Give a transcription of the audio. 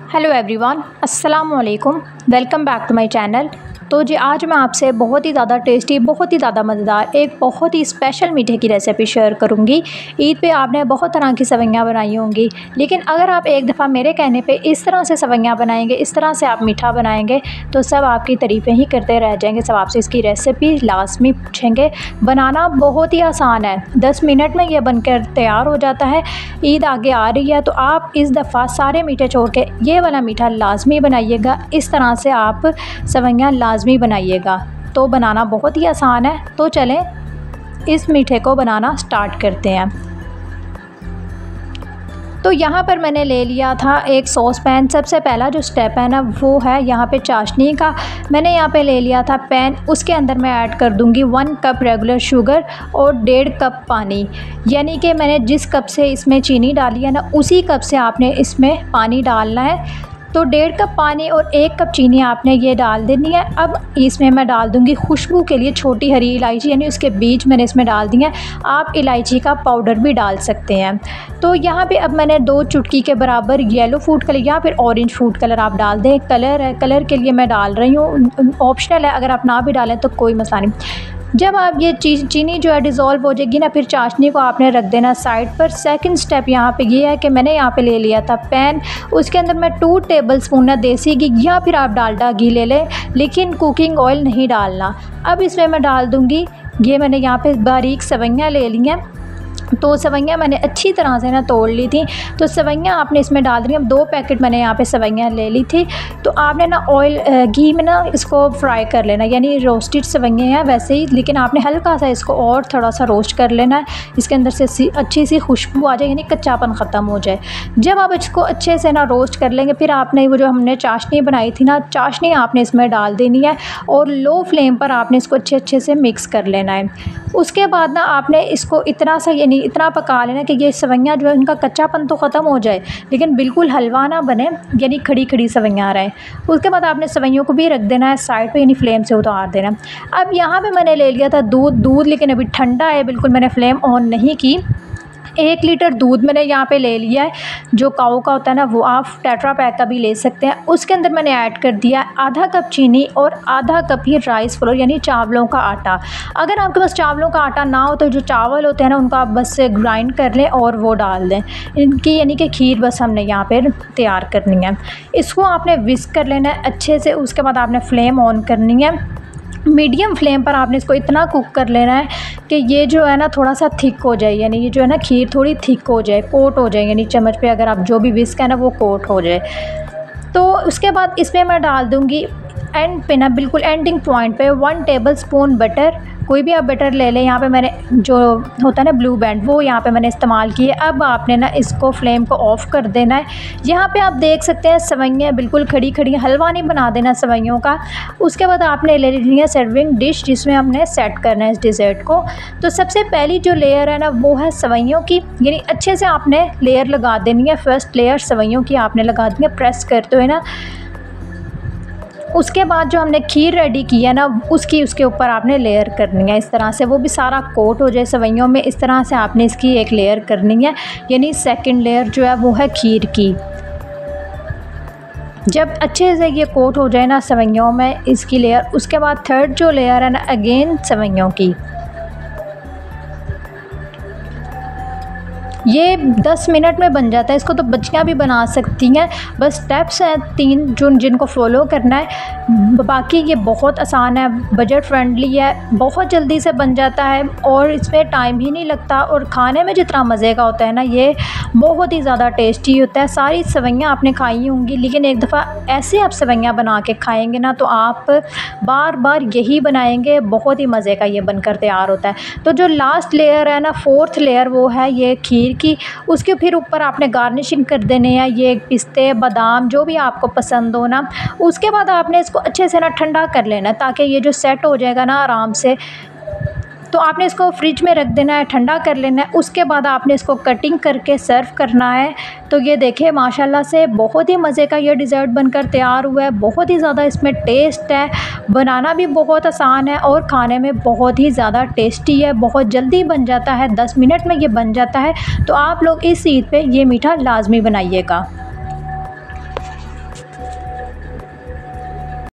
Hello everyone, अस्सलाम वालेकुम। Welcome back to my channel. तो जी आज मैं आपसे बहुत ही ज़्यादा टेस्टी, बहुत ही ज़्यादा मज़ेदार एक बहुत ही स्पेशल मीठे की रेसिपी शेयर करूंगी। ईद पे आपने बहुत तरह की सेवइयाँ बनाई होंगी, लेकिन अगर आप एक दफ़ा मेरे कहने पे इस तरह से सेवइयाँ बनाएंगे, इस तरह से आप मीठा बनाएंगे तो सब आपकी तारीफ़ें ही करते रह जाएंगे। सब आपसे इसकी रेसिपी लाजमी पूछेंगे। बनाना बहुत ही आसान है, 10 मिनट में यह बनकर तैयार हो जाता है। ईद आगे आ रही है तो आप इस दफ़ा सारे मीठे छोड़ के ये वाला मीठा लाजमी बनाइएगा। इस तरह से आप सेवइयाँ लाजमी बनाइएगा। तो बनाना बहुत ही आसान है। तो चलें इस मीठे को बनाना स्टार्ट करते हैं। तो यहाँ पर मैंने ले लिया था एक सॉस पैन। सबसे पहला जो स्टेप है ना वो है यहाँ पे चाशनी का। मैंने यहाँ पे ले लिया था पैन, उसके अंदर मैं ऐड कर दूँगी 1 कप रेगुलर शुगर और 1.5 कप पानी। यानी कि मैंने जिस कप से इसमें चीनी डाली है ना उसी कप से आपने इसमें पानी डालना है। तो 1.5 कप पानी और 1 कप चीनी आपने ये डाल देनी है। अब इसमें मैं डाल दूँगी खुशबू के लिए छोटी हरी इलायची, यानी उसके बीज मैंने इसमें डाल दिए हैं। आप इलायची का पाउडर भी डाल सकते हैं। तो यहाँ पे अब मैंने 2 चुटकी के बराबर येलो फूड कलर या फिर ऑरेंज फूड कलर आप डाल दें। कलर है, कलर के लिए मैं डाल रही हूँ, ऑप्शनल है, अगर आप ना भी डालें तो कोई मसला नहीं। जब आप ये चीनी जो है डिज़ोल्व हो जाएगी ना, फिर चाशनी को आपने रख देना साइड पर। सेकंड स्टेप यहाँ पे ये है कि मैंने यहाँ पे ले लिया था पैन, उसके अंदर मैं 2 टेबलस्पून है देसी घी या फिर आप डालडा घी ले लें, लेकिन कुकिंग ऑयल नहीं डालना। अब इसमें मैं डाल दूँगी, ये मैंने यहाँ पे बारीक सेवइयाँ ले ली हैं। तो सेवइयाँ मैंने अच्छी तरह से ना तोड़ ली थी। तो सेवइयाँ आपने इसमें डाल दी। अब 2 पैकेट मैंने यहाँ पे सेवइयाँ ले ली थी। तो आपने ना घी में ना इसको फ्राई कर लेना, यानी रोस्टेड सेवइयाँ हैं वैसे ही, लेकिन आपने हल्का सा इसको और थोड़ा सा रोस्ट कर लेना है। इसके अंदर से अच्छी सी खुशबू आ जाए, यानी कच्चापन ख़त्म हो जाए। जब आप इसको अच्छे से ना रोस्ट कर लेंगे, फिर आपने वो जो हमने चाशनी बनाई थी ना, चाशनी आपने इसमें डाल देनी है और लो फ्लेम पर आपने इसको अच्छे से मिक्स कर लेना है। उसके बाद ना आपने इसको इतना सा यानी इतना पका लेना कि ये सेवइयाँ जो है उनका कच्चापन तो ख़त्म हो जाए, लेकिन बिल्कुल हलवा ना बने, यानी खड़ी खड़ी सेवइयाँ रहें। उसके बाद आपने सेवइयों को भी रख देना है साइड पे, यानी फ्लेम से उतार देना। अब यहाँ पे मैंने ले लिया था दूध, लेकिन अभी ठंडा है बिल्कुल, मैंने फ्लेम ऑन नहीं की। 1 लीटर दूध मैंने यहाँ पे ले लिया है, जो काऊ का होता है ना, वो आप टेट्रा पैक का भी ले सकते हैं। उसके अंदर मैंने ऐड कर दिया आधा कप चीनी और आधा कप ही राइस फ्लोर, यानी चावलों का आटा। अगर आपके पास चावलों का आटा ना हो तो जो चावल होते हैं ना उनका आप बस से ग्राइंड कर लें और वो डाल दें। इनकी यानी कि खीर बस हमने यहाँ पर तैयार करनी है। इसको आपने विस्क कर लेना है अच्छे से। उसके बाद आपने फ्लेम ऑन करनी है, मीडियम फ्लेम पर आपने इसको इतना कुक कर लेना है कि ये जो है ना थोड़ा सा थिक हो जाए, यानी ये जो है ना खीर थोड़ी थिक हो जाए, कोट हो जाए, यानी चम्मच पे अगर आप जो भी विस्क है ना वो कोट हो जाए। तो उसके बाद इसमें मैं डाल दूँगी एंड पे ना, बिल्कुल एंडिंग पॉइंट पे 1 टेबलस्पून बटर। कोई भी आप बटर ले लें। यहाँ पे मैंने जो होता है ना ब्लू बैंड, वो यहाँ पे मैंने इस्तेमाल की है। अब आपने ना इसको फ्लेम को ऑफ़ कर देना है। यहाँ पे आप देख सकते हैं सेवइयाँ बिल्कुल खड़ी खड़ी, हलवा नहीं बना देना सेवइयों का। उसके बाद आपने ले ली है सर्विंग डिश, जिसमें हमने सेट करना है इस डिज़र्ट को। तो सबसे पहली जो लेयर है ना वो है सेवइयों की, यानी अच्छे से आपने लेयर लगा देनी है। फर्स्ट लेयर सेवइयों की आपने लगा दी है प्रेस करते हुए ना। उसके बाद जो हमने खीर रेडी की है ना उसके ऊपर आपने लेयर करनी है इस तरह से, वो भी सारा कोट हो जाए सेवइयों में। इस तरह से आपने इसकी एक लेयर करनी है, यानी सेकंड लेयर जो है वो है खीर की। जब अच्छे से ये कोट हो जाए ना सेवइयों में इसकी लेयर, उसके बाद थर्ड जो लेयर है ना अगेन सेवइयों की। ये 10 मिनट में बन जाता है। इसको तो बच्चियाँ भी बना सकती हैं। बस स्टेप्स हैं 3 जिनको फॉलो करना है। बाकी ये बहुत आसान है, बजट फ्रेंडली है, बहुत जल्दी से बन जाता है और इसमें टाइम ही नहीं लगता। और खाने में जितना मज़े का होता है ना, ये बहुत ही ज़्यादा टेस्टी होता है। सारी सेवइयाँ आपने खाई होंगी, लेकिन एक दफ़ा ऐसे आप सेवइयाँ बना के खाएँगे ना तो आप बार बार यही बनाएँगे। बहुत ही मज़े का ये बनकर तैयार होता है। तो जो लास्ट लेयर है ना, 4th लेयर, वो है ये खीर की। उसके फिर ऊपर आपने गार्निशिंग कर देने हैं, ये पिस्ते बादाम जो भी आपको पसंद हो ना। उसके बाद आपने इसको अच्छे से ना ठंडा कर लेना, ताकि ये जो सेट हो जाएगा ना आराम से। तो आपने इसको फ्रिज में रख देना है, ठंडा कर लेना है। उसके बाद आपने इसको कटिंग करके सर्व करना है। तो ये देखिए माशाल्लाह से बहुत ही मज़े का ये डिज़र्ट बनकर तैयार हुआ है। बहुत ही ज़्यादा इसमें टेस्ट है, बनाना भी बहुत आसान है और खाने में बहुत ही ज़्यादा टेस्टी है। बहुत जल्दी बन जाता है, 10 मिनट में ये बन जाता है। तो आप लोग इस ईद पे ये मीठा लाजमी बनाइएगा।